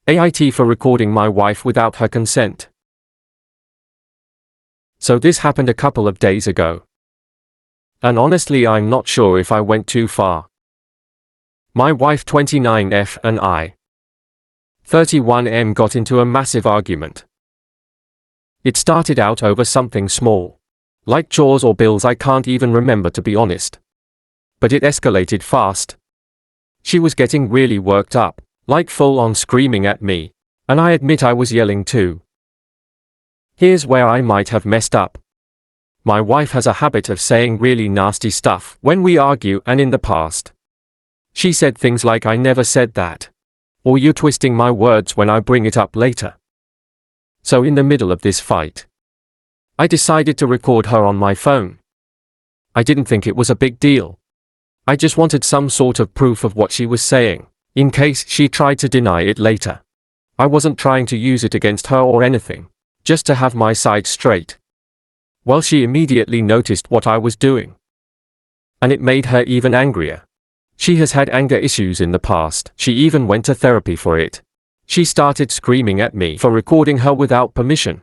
AITA for recording my wife without her consent. So this happened a couple of days ago. And honestly, I'm not sure if I went too far. My wife 29F and I 31M got into a massive argument. It started out over something small, like chores or bills. I can't even remember, to be honest. But it escalated fast. She was getting really worked up, like full on screaming at me, and I admit I was yelling too. Here's where I might have messed up. My wife has a habit of saying really nasty stuff when we argue, and in the past, she said things like, "I never said that," or "You're twisting my words" when I bring it up later. So in the middle of this fight, I decided to record her on my phone. I didn't think it was a big deal. I just wanted some sort of proof of what she was saying, in case she tried to deny it later. I wasn't trying to use it against her or anything, just to have my side straight. Well, she immediately noticed what I was doing, and it made her even angrier. She has had anger issues in the past. She even went to therapy for it. She started screaming at me for recording her without permission,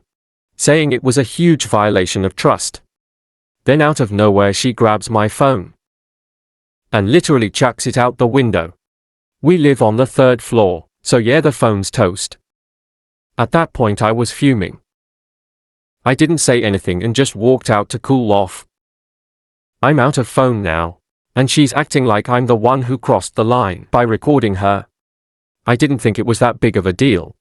saying it was a huge violation of trust. Then out of nowhere she grabs my phone and literally chucks it out the window. We live on the 3rd floor, so yeah, the phone's toast. At that point I was fuming. I didn't say anything and just walked out to cool off. I'm out of phone now, and she's acting like I'm the one who crossed the line by recording her. I didn't think it was that big of a deal,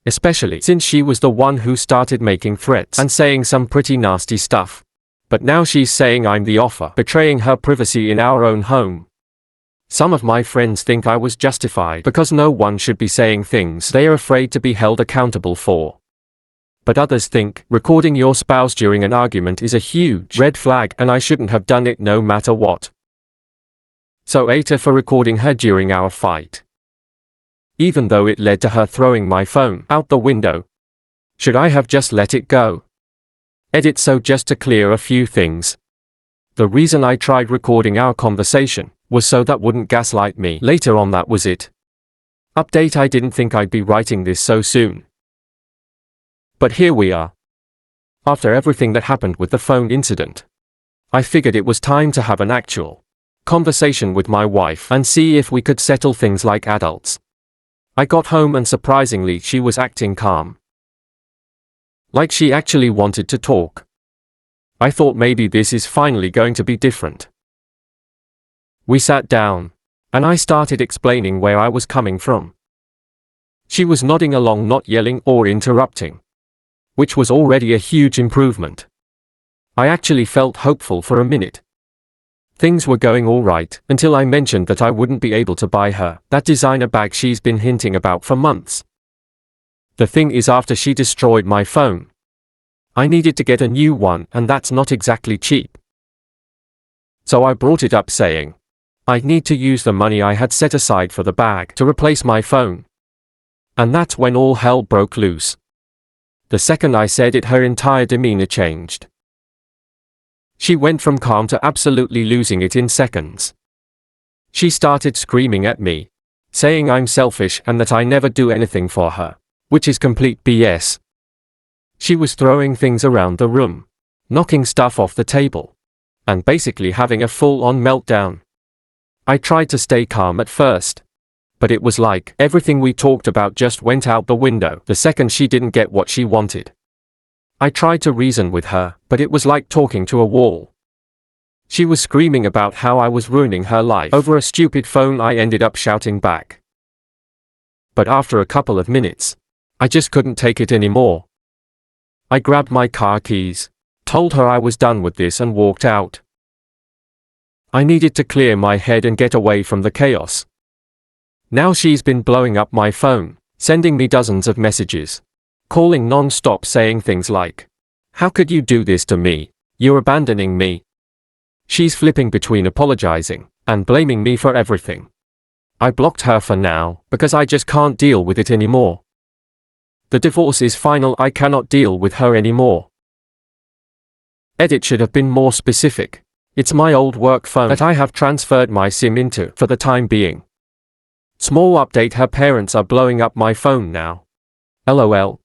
especially since she was the one who started making threats and saying some pretty nasty stuff. But now she's saying I'm the offer, betraying her privacy in our own home. Some of my friends think I was justified because no one should be saying things they are afraid to be held accountable for. But others think recording your spouse during an argument is a huge red flag and I shouldn't have done it no matter what. So AITA for recording her during our fight, even though it led to her throwing my phone out the window. Should I have just let it go? Edit. So just to clear a few things. The reason I tried recording our conversation was so that wouldn't gaslight me later on, that was it. Update: I didn't think I'd be writing this so soon. But here we are. After everything that happened with the phone incident, I figured it was time to have an actual conversation with my wife and see if we could settle things like adults. I got home and surprisingly she was acting calm, like she actually wanted to talk. I thought maybe this is finally going to be different. We sat down, and I started explaining where I was coming from. She was nodding along, not yelling or interrupting, which was already a huge improvement. I actually felt hopeful for a minute. Things were going all right until I mentioned that I wouldn't be able to buy her that designer bag she's been hinting about for months. The thing is, after she destroyed my phone, I needed to get a new one, and that's not exactly cheap. So I brought it up saying I'd need to use the money I had set aside for the bag to replace my phone. And that's when all hell broke loose. The second I said it, her entire demeanor changed. She went from calm to absolutely losing it in seconds. She started screaming at me, saying I'm selfish and that I never do anything for her, which is complete BS. She was throwing things around the room, knocking stuff off the table, and basically having a full-on meltdown. I tried to stay calm at first, but it was like everything we talked about just went out the window the second she didn't get what she wanted. I tried to reason with her, but it was like talking to a wall. She was screaming about how I was ruining her life over a stupid phone. I ended up shouting back. But after a couple of minutes, I just couldn't take it anymore. I grabbed my car keys, told her I was done with this, and walked out. I needed to clear my head and get away from the chaos. Now she's been blowing up my phone, sending me dozens of messages, calling non-stop, saying things like, "How could you do this to me? You're abandoning me." She's flipping between apologizing and blaming me for everything. I blocked her for now because I just can't deal with it anymore. The divorce is final. I cannot deal with her anymore. Edit should have been more specific. It's my old work phone that I have transferred my SIM into for the time being. Small update, her parents are blowing up my phone now. LOL.